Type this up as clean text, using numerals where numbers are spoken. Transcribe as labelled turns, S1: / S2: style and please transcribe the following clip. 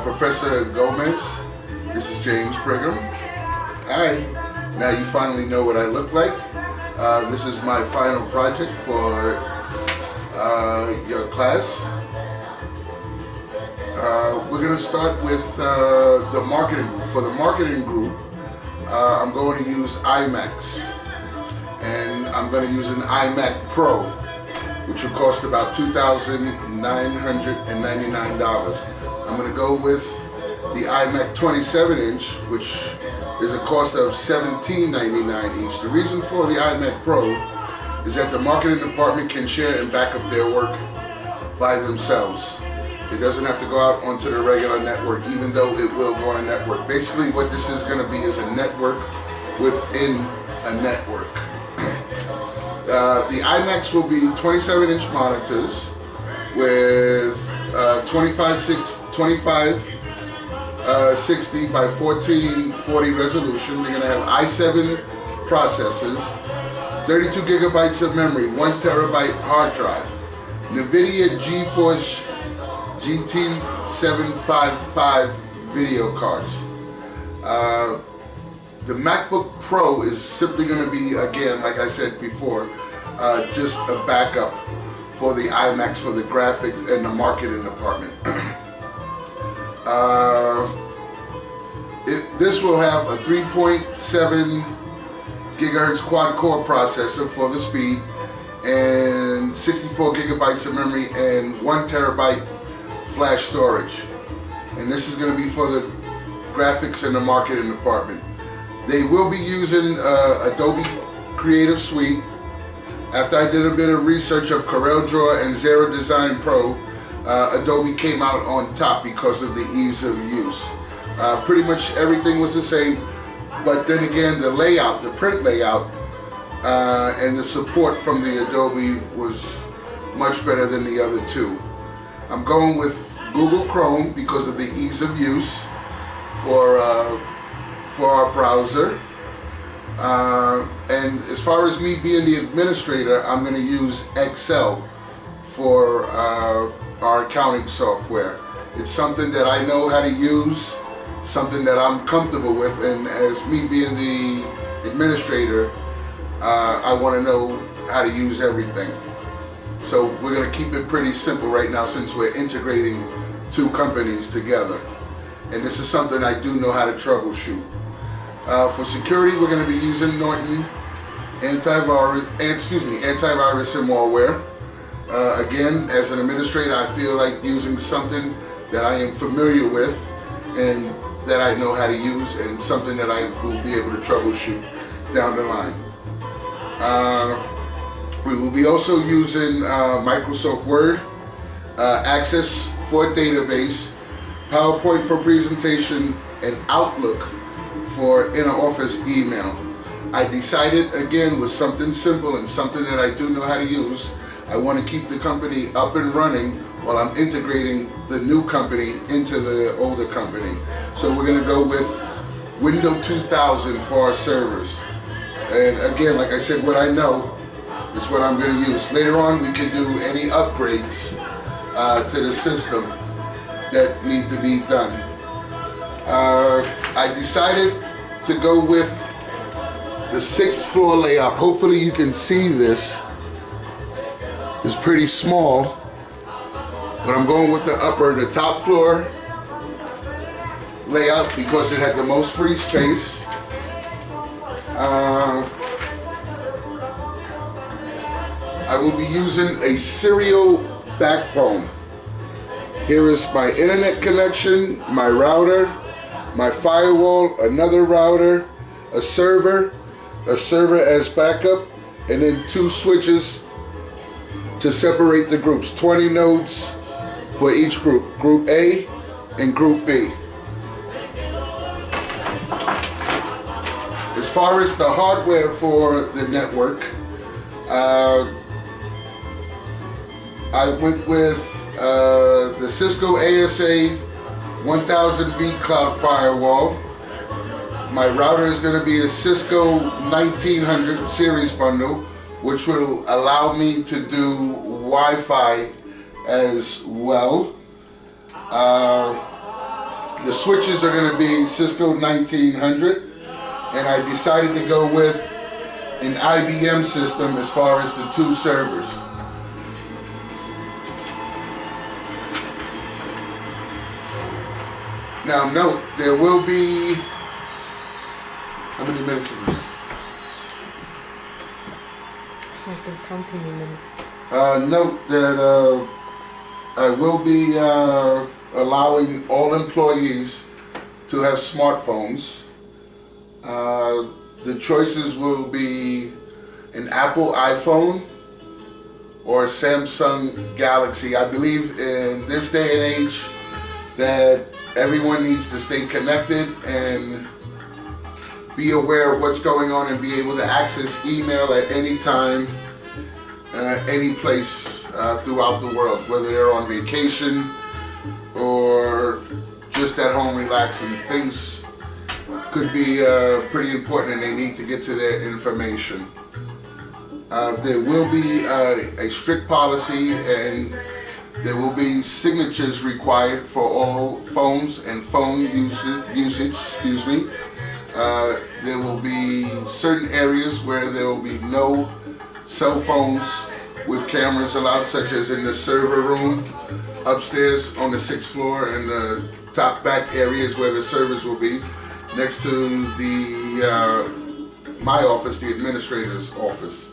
S1: Professor Gomez. This is James Brigham. Hi. Now you finally know what I look like. This is my final project for your class. We're going to start with the marketing group. For the marketing group, I'm going to use iMacs. And I'm going to use an iMac Pro, which will cost about $2,999. I'm going to go with the iMac 27-inch, which is a cost of $17.99 each. The reason for the iMac Pro is that the marketing department can share and back up their work by themselves. It doesn't have to go out onto the regular network, even though it will go on a network. Basically, what this is going to be is a network within a network. The iMacs will be 27-inch monitors with 2560 by 1440 resolution. They're going to have i7 processors, 32 gigabytes of memory, 1 terabyte hard drive, NVIDIA GeForce GT 755 video cards. The MacBook Pro is simply going to be, again, like I said before, just a backup for the iMacs, for the graphics and the marketing department. This will have a 3.7 gigahertz quad-core processor for the speed, and 64 gigabytes of memory and 1 terabyte flash storage. And this is going to be for the graphics and the marketing department. They will be using Adobe Creative Suite. After I did a bit of research of CorelDRAW and Zero Design Pro, Adobe came out on top because of the ease of use. Pretty much everything was the same, but then again, the layout, the print layout, and the support from the Adobe was much better than the other two. I'm going with Google Chrome because of the ease of use for our browser. And as far as me being the administrator, I'm going to use Excel for our accounting software. It's something that I know how to use, something that I'm comfortable with, and as me being the administrator, I want to know how to use everything. So we're going to keep it pretty simple right now since we're integrating two companies together. And this is something I do know how to troubleshoot. For security, we're going to be using Norton antivirus and malware. Again, as an administrator, I feel like using something that I am familiar with and that I know how to use, and something that I will be able to troubleshoot down the line. We will be also using Microsoft Word, Access for database, PowerPoint for presentation, and Outlook for inter-office email. I decided again with something simple and something that I do know how to use. I want to keep the company up and running while I'm integrating the new company into the older company. So we're going to go with Windows 2000 for our servers. And again, like I said, what I know is what I'm going to use. Later on, we can do any upgrades to the system that need to be done. I decided to go with the 6th floor layout. Hopefully you can see this. It's pretty small, but I'm going with the top floor layout because it had the most free space. I will be using a serial backbone. Here is my internet connection, my router, my firewall, another router, a server as backup, and then 2 switches to separate the groups. 20 nodes for each group, Group A and Group B. As far as the hardware for the network, I went with the Cisco ASA 1000V Cloud Firewall. My router is going to be a Cisco 1900 series bundle, which will allow me to do Wi-Fi as well. The switches are going to be Cisco 1900, and I decided to go with an IBM system as far as the 2 servers. Now note, there will be, how many minutes are we?
S2: I've been counting in minutes.
S1: Note that I will be allowing all employees to have smartphones. The choices will be an Apple iPhone or a Samsung Galaxy. I believe in this day and age that everyone needs to stay connected and be aware of what's going on and be able to access email at any time, any place throughout the world, whether they're on vacation or just at home relaxing. Things could be pretty important and they need to get to their information. There will be a strict policy and there will be signatures required for all phones and phone usage. There will be certain areas where there will be no cell phones with cameras allowed, such as in the server room, upstairs on the 6th floor, and the top back areas where the servers will be, next to the my office, the administrator's office.